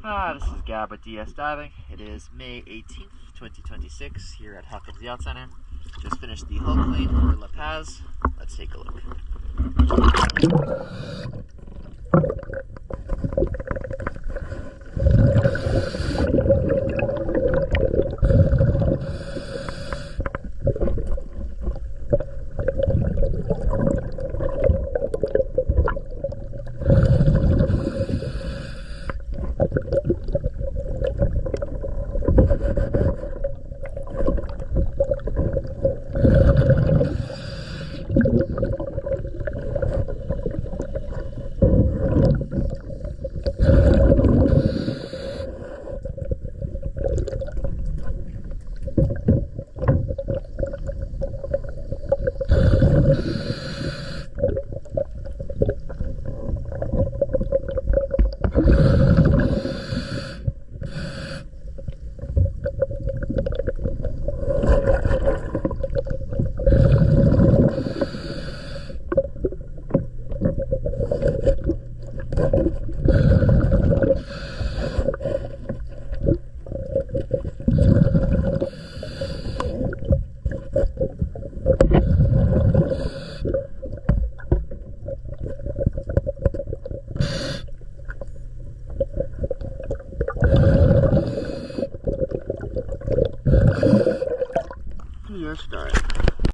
This is Gab with DS Diving. It is May 18th, 2026 here at Hawkins Yacht Center. Just finished the hull clean for La Paz. Let's take a look. Pier start.